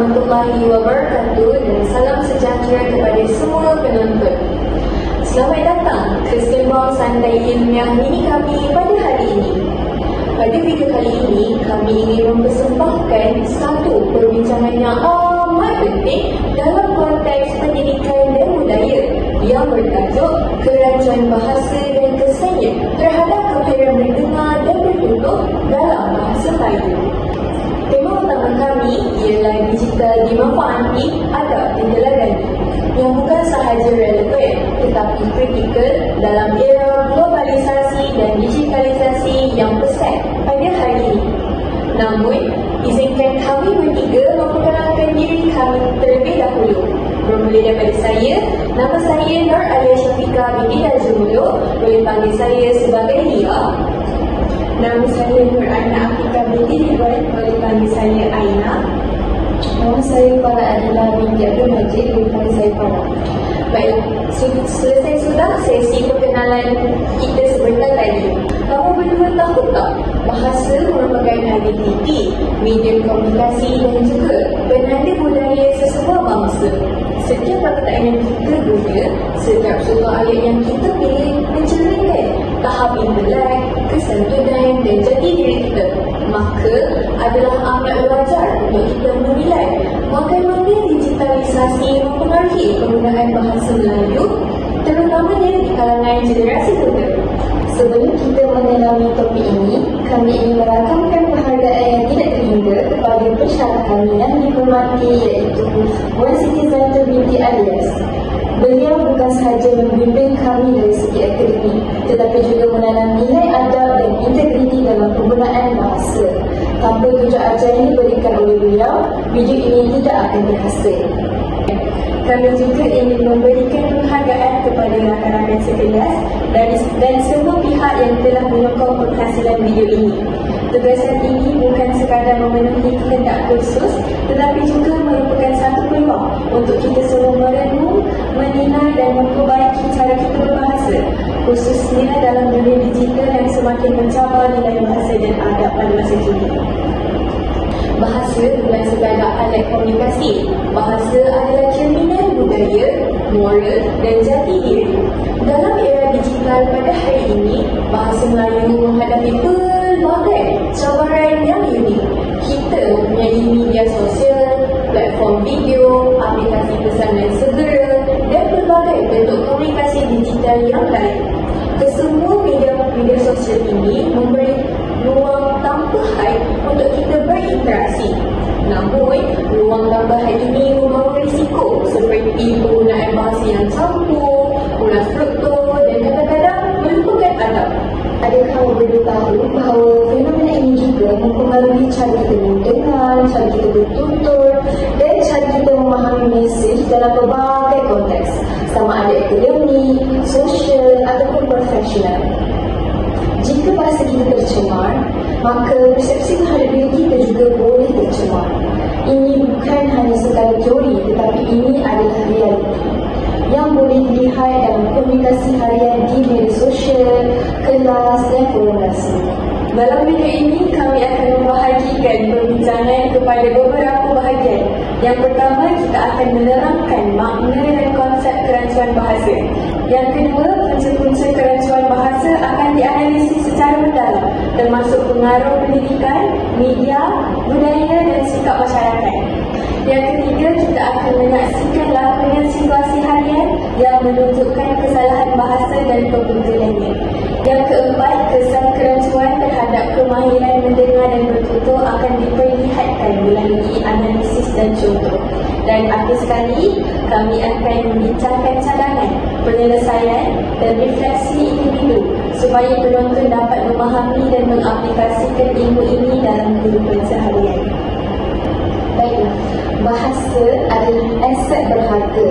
warahmatullahi wabarakatuh dan salam sejahtera kepada semua penonton. Selamat datang ke Sembang Santai Ilmiah Mini kami pada hari ini. Pada video kali ini, kami ingin mempersembahkan satu perbincangan yang amat penting dalam konteks pendidikan dan budaya yang bertajuk Kerancuan Bahasa dan Kesannya terhadap kemahiran mendengar dan bertutur dalam bahasa Melayu. Tema utama kami ialah digital dimanfaati adab di teladan yang bukan sahaja relevan tetapi kritikal dalam era globalisasi dan digitalisasi yang pesat pada hari ini. Namun, izinkan kami bertiga memperkenalkan diri kami terlebih dahulu. Bermula daripada saya, nama saya Nur Alia Syafiqah binti Najmullah, boleh panggil saya sebagai Lia. Nama saya Nur Aina Afiqah binti Ridwan, boleh panggil saya Aina. Nama saya Farah Adila binti Abdul Majid, boleh panggil saya Farah. Baiklah, selesai sudah sesi perkenalan kita sebentar tadi. Kamu berdua tahu tak, bahasa merupakan identiti, medium komunikasi dan juga penanda budaya sesebuah bangsa. Setiap perkataan yang kita guna, setiap surah ayat yang kita pilih mencerminkan tahap intelek, kesantunan dan jati diri kita. Maka adalah amat wajar untuk kita menilai bagaimana digitalisasi mempengaruhi penggunaan bahasa Melayu, terutamanya di kalangan generasi muda. Sebelum kita menyelami topik ini, kami ingin merakamkan penghargaan yang tidak terhingga kepada pensyarah kami yang dihormati, iaitu Puan Siti Zaitun binti Alias. Beliau bukan sahaja membimbing kami dari segi akademik, tetapi juga menanam nilai adab dan integriti dalam penggunaan bahasa. Tanpa tunjuk ajar yang diberikan oleh beliau, video ini tidak akan berhasil. Kami juga ingin memberikan penghargaan kepada rakan-rakan sekelas dan semua pihak yang telah menyokong penghasilan video ini. Tugasan ini bukan sekadar memenuhi kehendak kursus, tetapi juga merupakan satu peluang untuk kita semua merenung, menilai dan memperbaiki cara kita berbahasa, khususnya dalam dunia digital yang semakin mencabar nilai bahasa dan adab pada masa kini. Bahasa bukan sekadar alat komunikasi. Bahasa adalah cerminan budaya, moral dan jati diri. Dalam era digital pada hari ini, bahasa Melayu menghadapi pelbagai cabaran yang unik. Kita mempunyai media sosial, platform video, aplikasi pesanan segera dan pelbagai bentuk komunikasi digital yang lain. Kesemua media sosial ini memberi ruang tanpa had untuk kita berinteraksi. Namun, ruang tambahan ini membawa risiko seperti penggunaan bahasa yang campur, penggunaan struktur dan kadang-kadang melupakan adab. Adakah kamu berdua tahu bahawa fenomena ini juga mempengaruhi cara kita mendengar, cara kita bertutur dan cara kita memahami mesej dalam berbagai konteks, sama ada akademik, sosial ataupun profesional. Jika bahasa kita tercemar, maka persepsi terhadap diri kita juga boleh tercemar. Ini bukan hanya sekadar teori, tetapi ini adalah realiti yang boleh dilihat dalam komunikasi harian di media sosial, kelas dan formasi. Dalam video ini, kami akan membahagikan perbincangan kepada beberapa bahagian. Yang pertama, kita akan menerangkan makna dan konsep kerancuan bahasa. Yang kedua, punca-punca kerancuan bahasa akan dianalisis secara mendalam, termasuk pengaruh pendidikan, media, budaya dan sikap masyarakat. Yang ketiga, kita akan menyaksikan lakonan situasi harian yang menunjukkan kesalahan bahasa dan pembekalannya. Yang keempat, kesan kerancuan terhadap kemahiran mendengar dan bertutur akan diperlihatkan melalui analisis dan contoh. Dan akhir sekali, kami akan membincangkan cadangan, penyelesaian dan refleksi individu supaya penonton dapat memahami dan mengaplikasikan ilmu ini dalam kehidupan seharian. Baiklah, bahasa adalah aset berharga.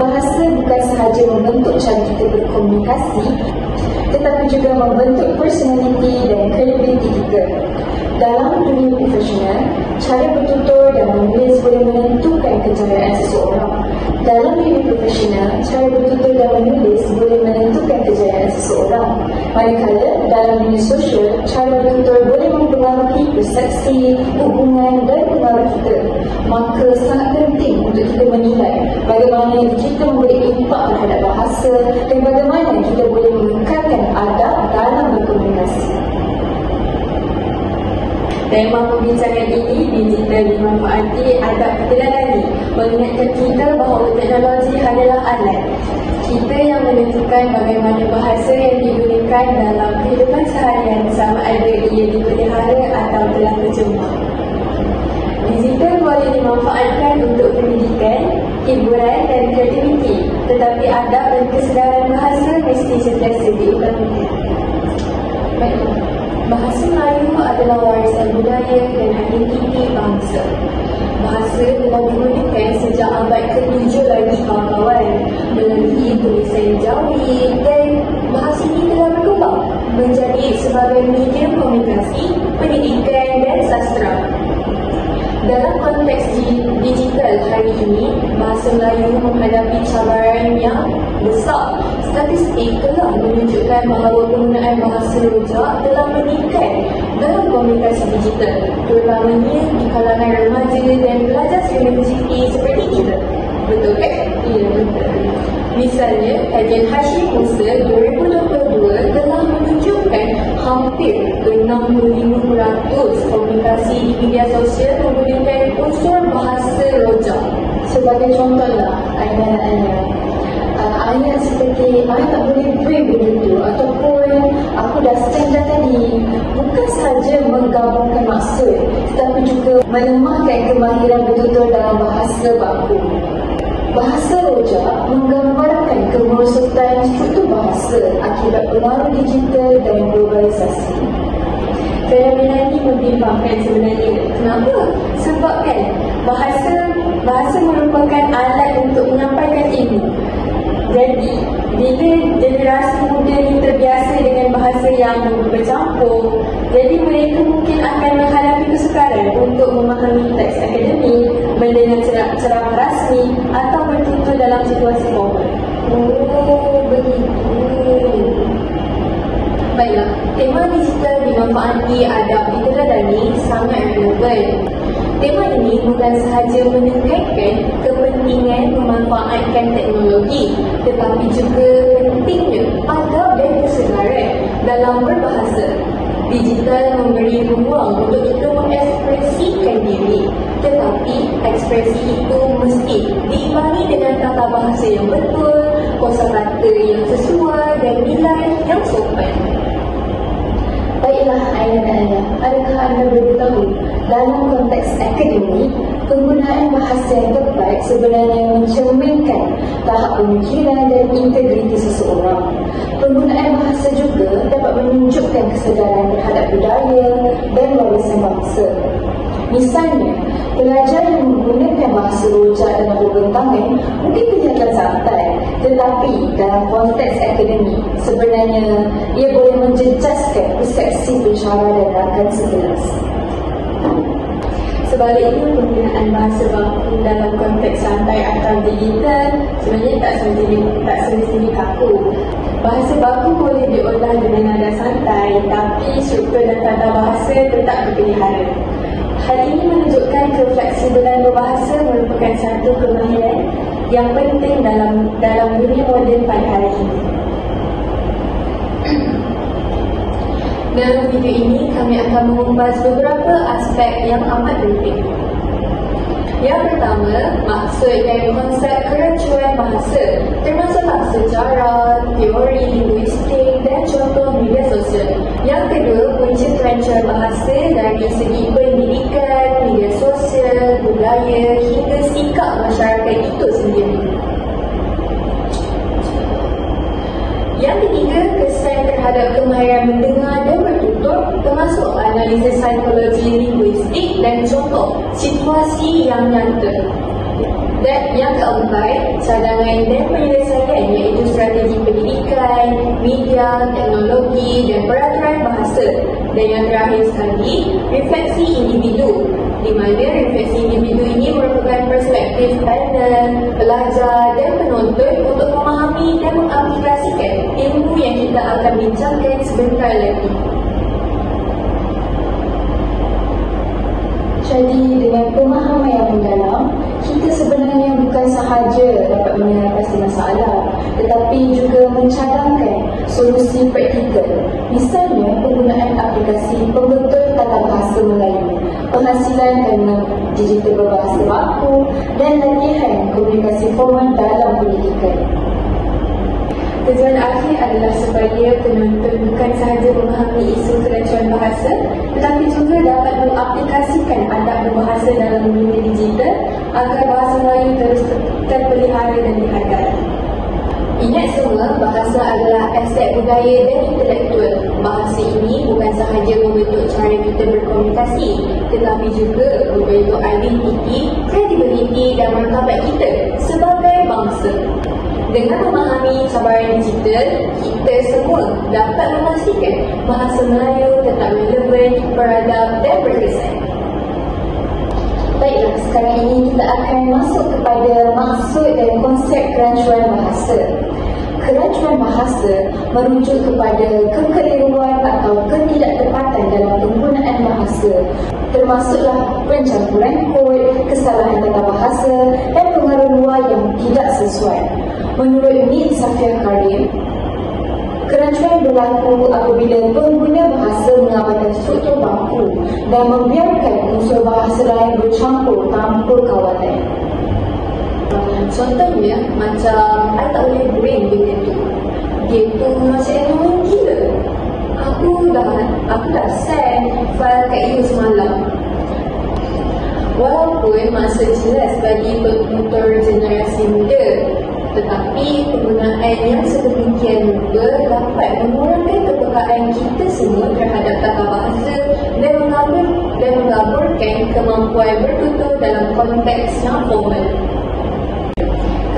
Bahasa bukan sahaja membentuk cara kita berkomunikasi, tetapi juga membentuk personaliti dan kredibiliti kita. Dalam dunia profesional, cara bertutur dan menulis boleh menentukan kejayaan seseorang. Dalam dunia profesional, cara bertutur dan menulis boleh menentukan kejayaan seseorang. Manakala dalam dunia sosial, cara bertutur boleh mempengaruhi persepsi, hubungan dan pengaruh kita. Maka sangat penting untuk kita menilai bagaimana kita memberi impak terhadap bahasa dan bagaimana kita boleh mengekalkan adab dalam berkomunikasi. Tema pembincangan ini, digital dimanfaati adab keteladanan, mengingatkan kita bahawa teknologi hanyalah alat. Kita yang menentukan bagaimana bahasa yang digunakan dalam kehidupan seharian, sama ada ia dipelihara atau telah tercemar. Digital boleh dimanfaatkan untuk pendidikan, hiburan dan kreativiti, tetapi adab dan kesedaran bahasa mesti sentiasa diutamakan. Baiklah, bahasa Melayu adalah warisan budaya dan identiti bangsa. Bahasa telah digunakan sejak abad ke-7 lagi kawan-kawan, melalui tulisan Jawi, dan bahasa ini telah berkembang menjadi sebagai media komunikasi, pendidikan dan sastra. Dalam konteks digital hari ini, bahasa Melayu menghadapi cabaran yang besar. Statistik telah menunjukkan bahawa penggunaan bahasa rojak telah meningkat dalam komunikasi digital, terutamanya di kalangan remaja dan pelajar universiti seperti kita. Betul kan? Ya, betul. Misalnya, kajian Hashim Musa 2022 telah menunjukkan hampir 65% komunikasi di media sosial menggunakan unsur bahasa rojak. Sebagai contohlah, ayat seperti ayat tak boleh beri begitu ataupun aku dah send dah tadi, bukan sahaja menggabungkan maksud tetapi juga melemahkan kemahiran bertutur dalam bahasa baku. Bahasa rojak menggambarkan kemerosotan struktur bahasa akibat pengaruh digital dan globalisasi. Fenomena ini membimbangkan sebenarnya. Kenapa? Sebab kan bahasa merupakan alat untuk menyampaikan ilmu. Jadi, bila generasi muda ini terbiasa dengan bahasa yang bercampur, jadi mereka mungkin akan menghadapi kesukaran untuk memahami teks akademik, mendengar ceramah rasmi atau bertutur dalam situasi formal. Oh, begitu. Baiklah, tema digital dimanfaati adab diteladani sangat relevan. Tema ini bukan sahaja menekankan kepentingan memanfaatkan teknologi, tetapi juga pentingnya adab dan kesedaran dalam berbahasa. Digital memberi ruang untuk kita mengekspresikan diri, tetapi ekspresi itu mesti diimbangi dengan tata bahasa yang betul, kosakata yang sesuai dan nilai yang sopan. Baiklah Aina dan Anda, adakah anda beritahu dalam konteks akademik, penggunaan bahasa yang tepat sebenarnya mencerminkan tahap pemikiran dan integriti seseorang. Penggunaan bahasa juga dapat menunjukkan kesedaran terhadap budaya dan warisan bangsa. Misalnya, pelajar yang menggunakan bahasa rojak dalam perbentangan mungkin kelihatan santai, tetapi dalam konteks akademik sebenarnya ia boleh menjejaskan persepsi pencara dan rakan sekelas. Sebaliknya, penggunaan bahasa baku dalam konteks santai atau digital sebenarnya tak semestinya kaku. Bahasa baku boleh diolah dengan nada santai, tapi struktur dan tata bahasa tetap dipelihara. Hal ini menunjukkan kefleksibelan berbahasa merupakan satu kemahiran yang penting dalam dunia moden pada hari ini. Dalam video ini, kami akan mengupas beberapa aspek yang amat penting. Yang pertama, maksud dan konsep kerancuan bahasa, termasuklah sejarah, teori linguistik dan contoh media sosial. Yang kedua, punca kerancuan bahasa dari segi pendidikan, media sosial, budaya hingga sikap masyarakat itu sendiri. Yang ketiga, kesan terhadap kemahiran mendengar dan bertutur, termasuk analisis psikologi linguistik dan contoh situasi yang nyata. Dan yang keempat, cadangan dan penyelesaian iaitu strategi pendidikan, media, teknologi dan peraturan bahasa Dan yang terakhir sekali, refleksi individu, di mana refleksi individu ini merupakan perspektif panel, pelajar dan penonton untuk memahami dan mengaplikasikan ilmu yang kita akan bincangkan sebentar lagi. Jadi dengan pemahaman yang mendalam, kita sebenarnya bukan sahaja dapat mengatasi masalah, tetapi juga mencadangkan solusi praktikal. Misalnya penggunaan aplikasi pembetul tata bahasa Melayu, penghasilan kerana digital berbahasa baku dan latihan komunikasi formal dalam pendidikan. Tujuan akhir adalah supaya penonton bukan sahaja memahami isu kerancuan bahasa, tetapi juga dapat mengaplikasikan adab berbahasa dalam dunia digital agar bahasa Melayu terus terpelihara dan dihargai. Ingat semua, bahasa adalah aset budaya dan intelektual. Bahasa ini bukan sahaja membentuk cara kita berkomunikasi, tetapi juga membentuk identiti, kredibiliti dan martabat kita sebagai bangsa. Dengan memahami cabaran digital, kita semua dapat memastikan bahasa Melayu tetap relevan, beradab dan berkesan. Baiklah, sekarang ini kita akan masuk kepada maksud dan konsep kerancuan bahasa. Kerancuan bahasa merujuk kepada kekeliruan atau ketidaktepatan dalam penggunaan bahasa, termasuklah pencampuran kod, kesalahan tata bahasa dan pengaruh luar yang tidak sesuai. Menurut Mit Safia Karim, kerancuan berlaku apabila pengguna bahasa mengabaikan struktur baku dan membiarkan unsur bahasa lain bercampur tanpa kawalan. Contohnya, macam I tak boleh brain benda tu. Dia tu macam elemen gila. Aku dah send file kat you semalam. Walaupun maksud jelas bagi pentutur generasi muda, tetapi penggunaan yang sedemikian rupa dapat mengurangkan kepekaan kita semua terhadap tata bahasa dan mengaburkan kemampuan bertutur dalam konteks yang formal.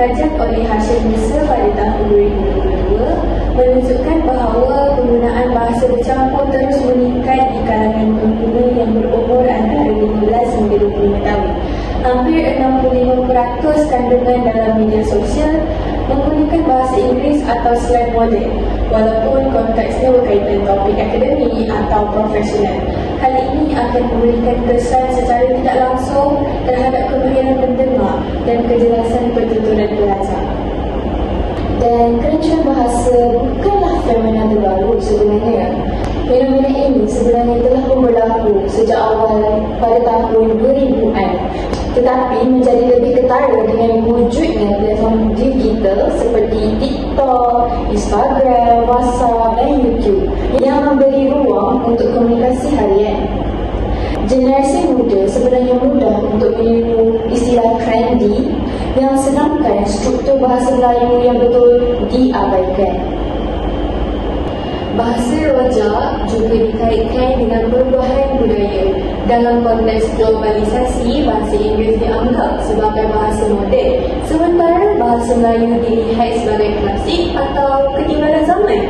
Kajian oleh Hashim Musa pada tahun 2022 menunjukkan bahawa penggunaan bahasa bercampur terus meningkat di kalangan pengguna yang berumur antara 15 hingga 25 tahun. Hampir 65% kandungan dalam media sosial menggunakan bahasa Inggeris atau slang moden, walaupun konteksnya berkaitan topik akademik atau profesional. Hal ini akan memberikan kesan secara tidak langsung terhadap kemahiran mendengar dan kejelasan pertuturan pelajar. Dan kerancuan bahasa bukanlah fenomena terbaru sebenarnya. Fenomena ini sebenarnya telah berlaku sejak awal pada tahun 2000-an. Tetapi menjadi lebih ketara dengan wujudnya platform digital seperti TikTok, Instagram, WhatsApp dan YouTube yang memberi ruang untuk komunikasi harian. Generasi muda sebenarnya mudah untuk meniru istilah trendy yang sedangkan struktur bahasa Melayu yang betul diabaikan. Bahasa rojak juga dikaitkan dengan perubahan budaya. Dalam konteks globalisasi, bahasa Inggeris dianggap sebagai bahasa moden, sementara bahasa Melayu dilihat sebagai klasik atau ketinggalan zaman.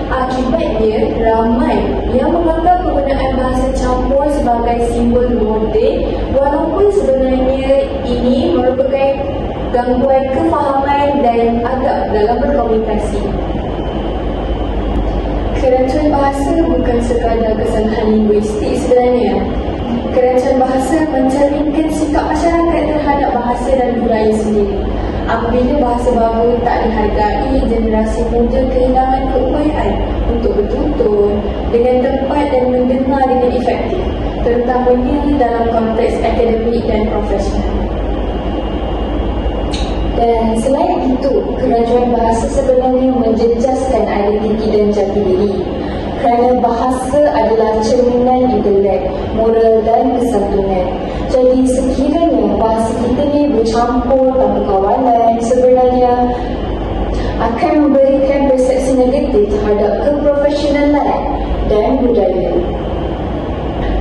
Akibatnya, ramai yang menganggap penggunaan bahasa campur sebagai simbol moden, walaupun sebenarnya ini merupakan gangguan kefahaman dan adab dalam berkomunikasi. Kerancuan bahasa bukan sekadar kesalahan linguistik sebenarnya. Kerancuan bahasa mencerminkan sikap masyarakat terhadap bahasa dan budaya sendiri. Apabila bahasa baru tak dihargai, generasi muda kehilangan keupayaan untuk bertutur dengan tepat dan mendengar dengan efektif, terutamanya dalam konteks akademik dan profesional. Dan selain itu, kerancuan bahasa sebenarnya menjejaskan identiti dan jati diri. Kerana bahasa adalah cerminan intelek, moral dan kesantunan. Jadi sekiranya bahasa kita ni bercampur tanpa kawalan, sebenarnya akan memberikan persepsi negatif terhadap keprofesionalan dan budaya.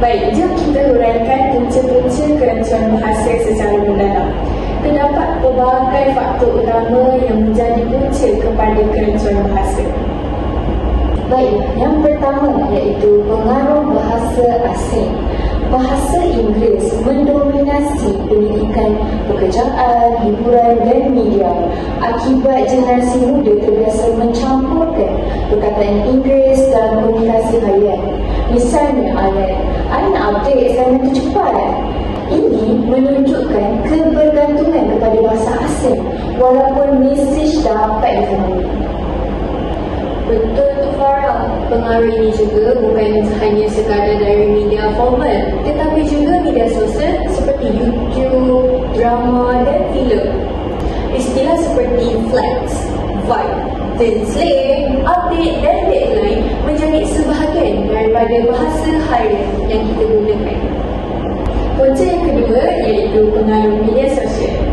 Baik, jom kita huraikan punca-punca kerancuan bahasa secara mendalam. Terdapat pelbagai faktor utama yang menjadi punca kepada kerancuan bahasa. Baik, yang pertama iaitu pengaruh bahasa asing. Bahasa Inggeris mendominasi pendidikan, pekerjaan, hiburan dan media. Akibat generasi muda terbiasa mencampurkan perkataan Inggeris dalam komunikasi harian. Misalnya ayat, "I nak update assignment tu cepat." Ini menunjukkan kebergantungan kepada bahasa asing walaupun mesej dapat difahami. Betul tu Farah, pengaruh ini juga bukan hanya sekadar dari media formal, tetapi juga media sosial seperti YouTube, drama dan filem. Istilah seperti flex, vibe, dan slang, update dan deadline menjadi sebahagian daripada bahasa harian yang kita gunakan. Punca yang kedua iaitu pengaruh media sosial.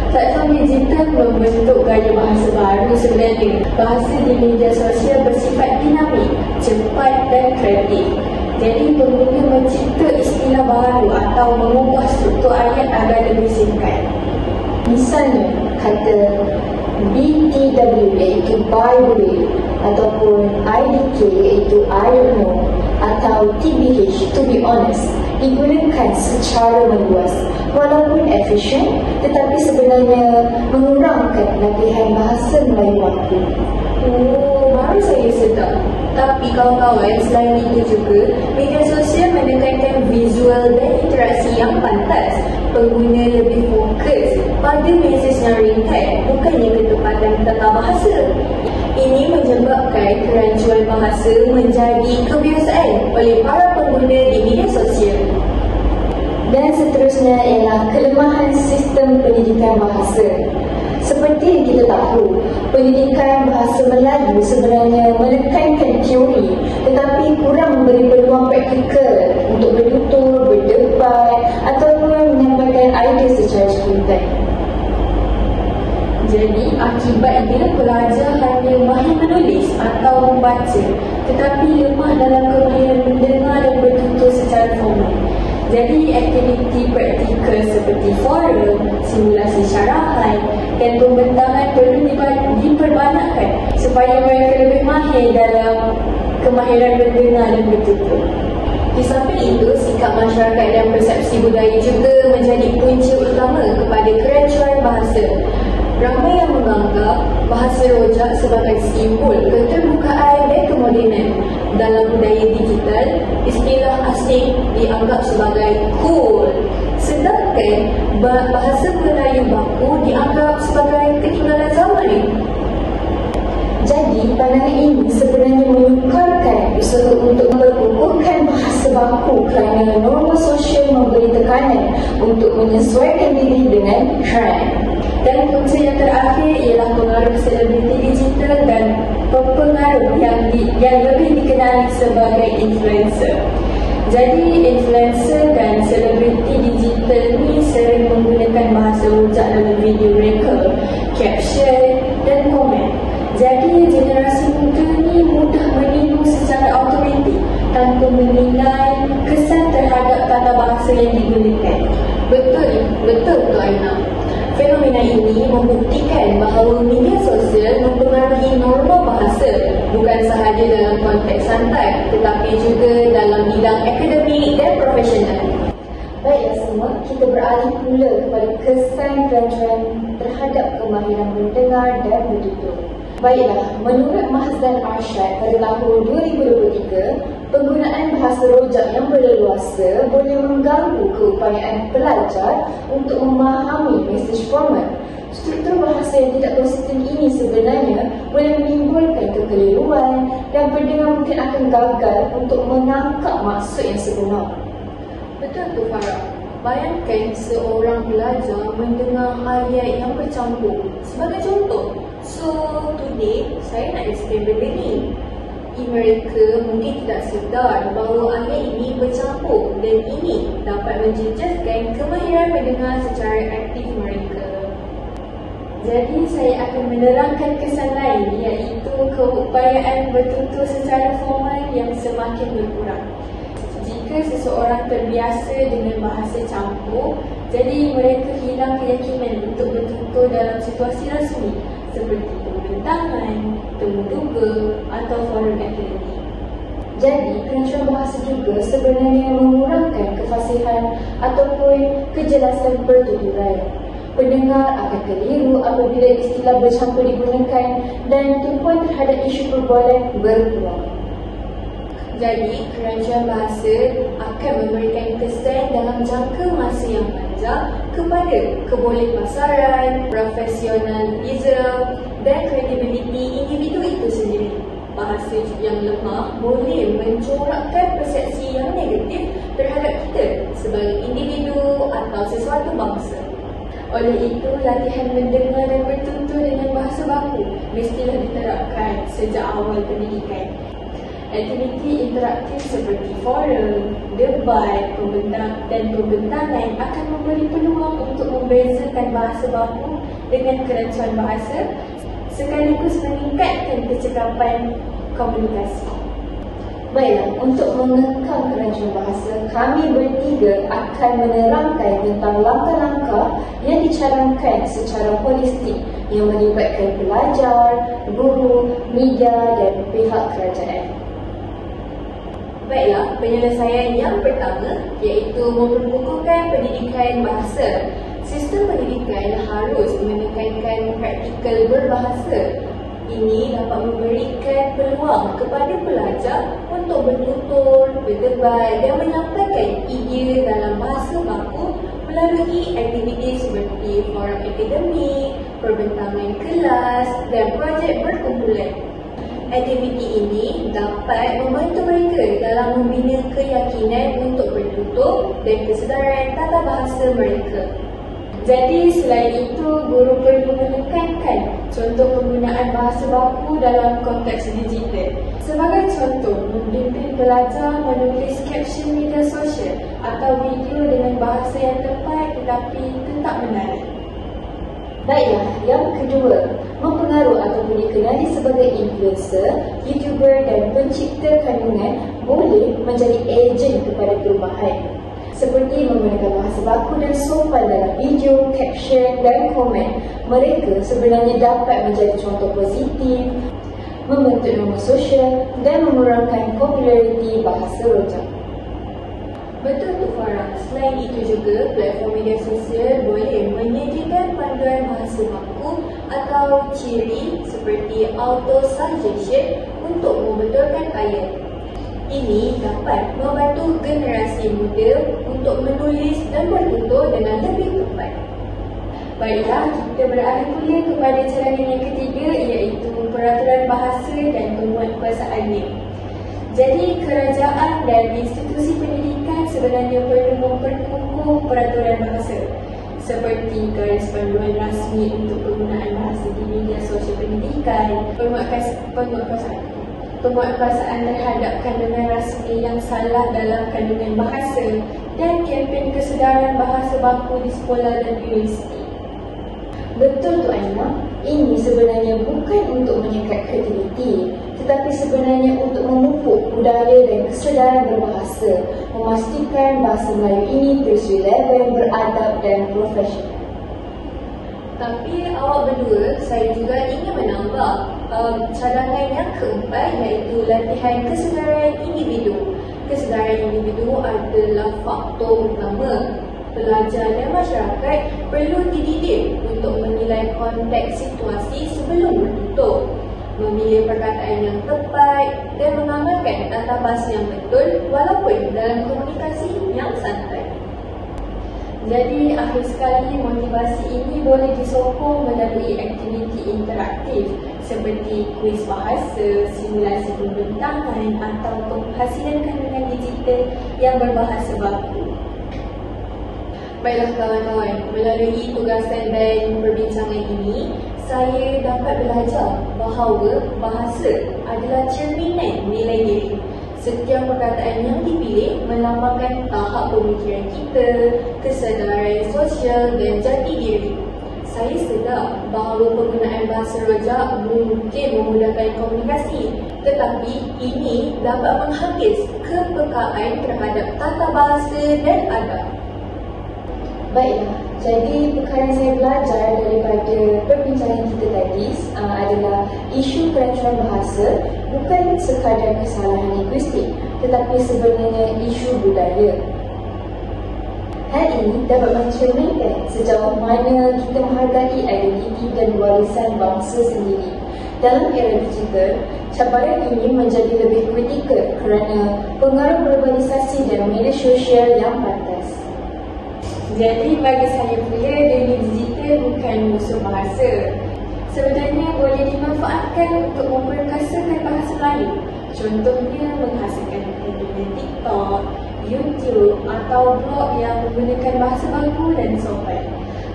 Platform digital membentuk gaya bahasa baru sebenarnya. Bahasa di media sosial bersifat dinamik, cepat dan kreatif. Jadi pengguna mencipta istilah baru atau mengubah struktur ayat agar lebih singkat. Misalnya, kata BTW iaitu by the way, ataupun IDK iaitu I don't know, atau TBH to be honest digunakan secara meluas. Walaupun efisien, tetapi sebenarnya mengurangkan latihan bahasa Melayu waktu. Oh, baru saya sedar. Tapi kawan-kawan, selain itu juga, media sosial menekankan visual dan interaksi yang pantas. Pengguna lebih fokus pada mesej yang ringkas, bukannya ketepatan tata bahasa. Ini menyebabkan kerancuan bahasa menjadi kebiasaan oleh para pengguna di media sosial. Dan seterusnya ialah kelemahan sistem pendidikan bahasa. Seperti yang kita tahu, pendidikan bahasa Melayu sebenarnya menekankan teori tetapi kurang memberi peluang praktikal untuk bertutur, berdebat ataupun menyampaikan idea secara spontan. Jadi, akibatnya pelajar hanya mahir menulis atau membaca tetapi lemah dalam kemahiran mendengar dan bertutur secara formal. Jadi, aktiviti praktikal seperti forum, simulasi syarahan dan pembentangan perlu diperbanyakkan supaya mereka lebih mahir dalam kemahiran mendengar dan bertutur. Di samping itu, sikap masyarakat dan persepsi budaya juga menjadi punca utama kepada kerancuan bahasa. Ramai yang menganggap bahasa rojak sebagai simbol keterbukaan dan kemodenan. Dalam budaya digital, istilah asing dianggap sebagai cool. Sedangkan bahasa Melayu baku dianggap sebagai ketinggalan zaman. Jadi, pandangan ini sebenarnya menyukarkan usaha untuk memperkukuhkan bahasa baku kerana norma sosial memberi tekanan untuk menyesuaikan diri dengan trend. Dan punca yang terakhir ialah pengaruh selebriti digital dan pengaruh yang lebih dikenali sebagai influencer. Jadi influencer dan selebriti digital ni sering menggunakan bahasa rojak dalam video mereka, caption dan komen. Jadi generasi muda ni mudah meniru secara automatik tanpa menilai kesan terhadap tata bahasa yang digunakan. Betul tu Aina. Fenomena ini membuktikan bahawa media sosial mempengaruhi norma bahasa bukan sahaja dalam konteks santai tetapi juga dalam bidang akademik dan profesional. Baiklah semua, kita beralih pula kepada kesan kerancuan terhadap kemahiran mendengar dan bertutur. Baiklah, menurut Mahzan Arsyad pada tahun 2023, penggunaan bahasa rojak yang berleluasa boleh mengganggu keupayaan pelajar untuk memahami mesej formal. Struktur bahasa yang tidak konsisten ini sebenarnya boleh menimbulkan kekeliruan dan pendengar mungkin akan gagal untuk menangkap maksud yang sebenar. Betul tu Farah. Bayangkan seorang pelajar mendengar ayat yang bercampur. Sebagai contoh, so today saya nak explain benda ni. Mereka mungkin tidak sedar bahawa ayat ini bercampur dan ini dapat menjejaskan kemahiran mendengar secara aktif mereka. Jadi saya akan menerangkan kesan lain iaitu keupayaan bertutur secara formal yang semakin berkurang. Jika seseorang terbiasa dengan bahasa campur, jadi mereka hilang keyakinan untuk bertutur dalam situasi rasmi seperti pembentangan, temu duga atau forum akademik. Jadi, kerancuan bahasa juga sebenarnya mengurangkan kefasihan ataupun kejelasan pertuturan. Pendengar akan keliru apabila istilah bercampur digunakan dan tumpuan terhadap isu perbualan berkurang. Jadi, kerancuan bahasa akan memberikan kesan dalam jangka masa yang panjang kepada kebolehpasaran, profesionalisme dan kredibiliti individu itu sendiri. Bahasa yang lemah boleh mencorakkan persepsi yang negatif terhadap kita sebagai individu atau sesuatu bangsa. Oleh itu, latihan mendengar dan bertutur dengan bahasa baku mestilah diterapkan sejak awal pendidikan. Aktiviti interaktif seperti forum, debat, pembentangan akan memberi peluang untuk membezakan bahasa baku dengan kerancuan bahasa sekaligus meningkatkan kecekapan komunikasi. Baiklah, untuk mengekang kerancuan bahasa, kami bertiga akan menerangkan tentang langkah-langkah yang dicanangkan secara holistik yang melibatkan pelajar, guru, media dan pihak kerajaan. Baiklah, penyelesaian yang pertama iaitu memperkukuhkan pendidikan bahasa. Sistem pendidikan harus menekankan praktikal berbahasa. Ini dapat memberikan peluang kepada pelajar untuk bertutur, berdebat dan menyampaikan idea dalam bahasa baku melalui aktiviti seperti forum akademik, perbincangan kelas dan projek berkumpulan. Aktiviti ini dapat membantu mereka dalam membina keyakinan untuk bertutur dan kesedaran tata bahasa mereka. Jadi, selain itu, guru perlu menekankan contoh penggunaan bahasa baku dalam konteks digital. Sebagai contoh, membimbing pelajar menulis caption media sosial atau video dengan bahasa yang tepat tetapi tetap menarik. Baiklah, yang kedua, mempengaruhi ataupun dikenali sebagai influencer, YouTuber dan pencipta kandungan boleh menjadi ejen kepada perubahan. Seperti menggunakan bahasa baku dan sopan dalam video, caption dan komen, mereka sebenarnya dapat menjadi contoh positif, membentuk norma sosial dan mengurangkan populariti bahasa rojak. Betul tu Farah, selain itu juga platform media sosial boleh menyediakan panduan bahasa baku atau ciri seperti auto-suggestion untuk membetulkan ayat. Ini dapat membantu generasi muda untuk menulis dan bertutur dengan lebih tepat. Baiklah, kita beralih pula kepada cadangan yang ketiga iaitu peraturan bahasa dan penguatkuasaannya. Jadi, kerajaan dan institusi pendidikan sebenarnya perlu memperkukuh peraturan bahasa seperti garis panduan rasmi untuk penggunaan bahasa di media sosial pendidikan, penguatkuasaan terhadap kandungan rasmi yang salah dalam kandungan bahasa dan kempen kesedaran bahasa baku di sekolah dan universiti. Betul tu Aina, ini sebenarnya bukan untuk menyekat kreativiti, tetapi sebenarnya untuk memupuk budaya dan kesedaran berbahasa, memastikan bahasa Melayu ini terus relevan, beradab dan profesional. Tapi awak berdua, saya juga ingin menambah cadangan yang keempat iaitu latihan kesedaran individu. Kesedaran individu adalah faktor utama. Pelajar dan masyarakat perlu dididik untuk menilai konteks situasi sebelum bertutur, memilih perkataan yang tepat dan mengamalkan tata bahasa yang betul walaupun dalam komunikasi yang santai. Jadi, akhir sekali motivasi ini boleh disokong melalui aktiviti interaktif seperti kuis bahasa, simulasi pembentangan atau penghasilan kandungan digital yang berbahasa baku. Baiklah kawan-kawan, melalui tugasan dan perbincangan ini, saya dapat belajar bahawa bahasa adalah cerminan nilai diri. Setiap perkataan yang dipilih melambangkan tahap pemikiran kita, kesedaran sosial dan jati diri. Saya sedar bahawa penggunaan bahasa rojak mungkin memudahkan komunikasi, tetapi ini dapat menghapis kepekaan terhadap tata bahasa dan adab. Baiklah, jadi perkara yang saya belajar daripada perbincangan kita tadi adalah isu kerancuan bahasa bukan sekadar kesalahan linguistik, tetapi sebenarnya isu budaya. Hal ini dapat mencerminkan sejauh mana kita menghargai identiti dan warisan bangsa sendiri. Dalam era digital, cabaran ini menjadi lebih kritikal kerana pengaruh globalisasi dan media sosial yang pantas. Jadi bagi saya pula, dunia digital bukan musuh bahasa. Sebenarnya boleh dimanfaatkan untuk memperkasakan bahasa Melayu. Contohnya menghasilkan konten TikTok, YouTube atau blog yang menggunakan bahasa baku dan sopan.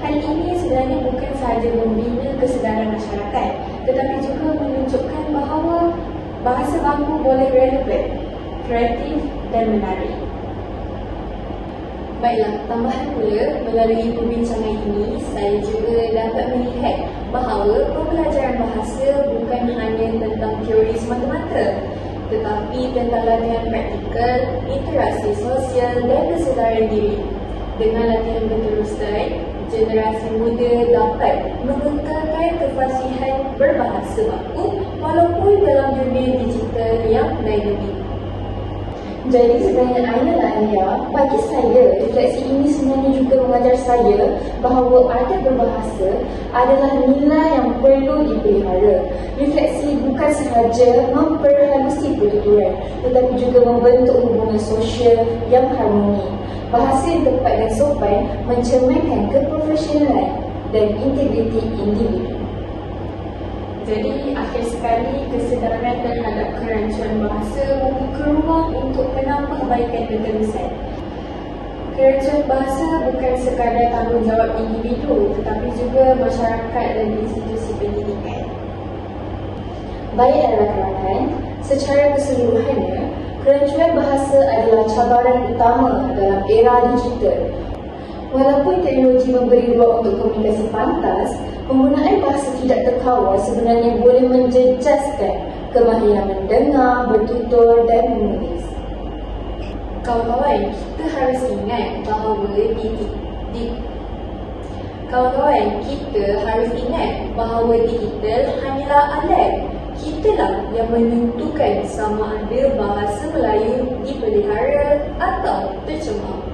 Hal ini sebenarnya bukan sahaja membina kesedaran masyarakat, tetapi juga menunjukkan bahawa bahasa baku boleh relevan, kreatif dan menarik. Baiklah, tambahan pula, melalui perbincangan ini, saya juga dapat melihat bahawa pembelajaran bahasa bukan hanya tentang teori semata-mata, tetapi tentang latihan praktikal, interaksi sosial dan kesedaran diri. Dengan latihan berterusan, generasi muda dapat mengekalkan kefasihan berbahasa baku walaupun dalam dunia digital yang dinamis. Jadi sebenarnya Aina dan Alia, bagi saya, refleksi ini sebenarnya juga mengajar saya bahawa adab berbahasa adalah nilai yang perlu dipelihara. Refleksi bukan sahaja memperhalusi pertuturan, tetapi juga membentuk hubungan sosial yang harmoni. Bahasa yang tepat dan sopan mencerminkan keprofesionalan dan integriti individu. Jadi akhir sekali, kesedaran terhadap kerancuan bahasa membuka ruang untuk penambahbaikan keterusan. Kerancuan bahasa bukan sekadar tanggungjawab individu, tetapi juga masyarakat dan institusi pendidikan. Baik rakan-rakan, secara keseluruhannya, kerancuan bahasa adalah cabaran utama dalam era digital. Walaupun teknologi memberi ruang untuk komunikasi pantas, penggunaan bahasa tidak terkawal sebenarnya boleh menjejaskan kemahiran mendengar, bertutur dan menulis. Kawan-kawan, kita harus ingat bahawa digital hanyalah alat. Kitalah yang menentukan sama ada bahasa Melayu dipelihara atau tercemar.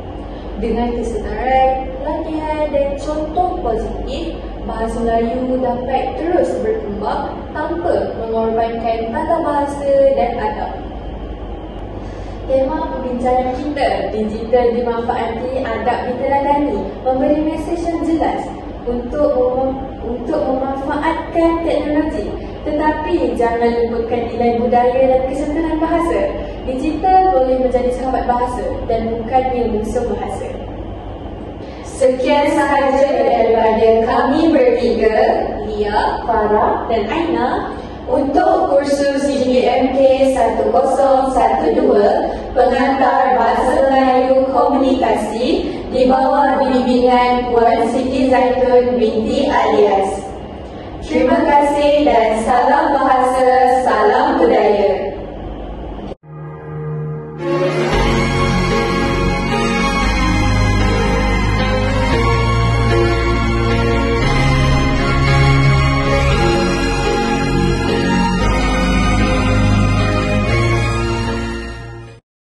Dengan kesedaran, latihan dan contoh positif, bahasa Melayu dapat terus berkembang tanpa mengorbankan tata bahasa dan adab. Tema perbincangan kita, digital dimanfaati, adab diteladani, memberi mesej yang jelas untuk memanfaatkan teknologi. Tetapi jangan lupakan nilai budaya dan kesentuhan bahasa. Digital boleh menjadi sahabat bahasa dan bukannya musuh bahasa. Sekian sahaja daripada kami bertiga, Lia, Farah Dan Aina, untuk kursus CGMK 1012 Pengantar Bahasa Melayu Komunikasi di bawah bimbingan Puan Siti Zaitun binti Alias. Terima kasih dan salam bahasa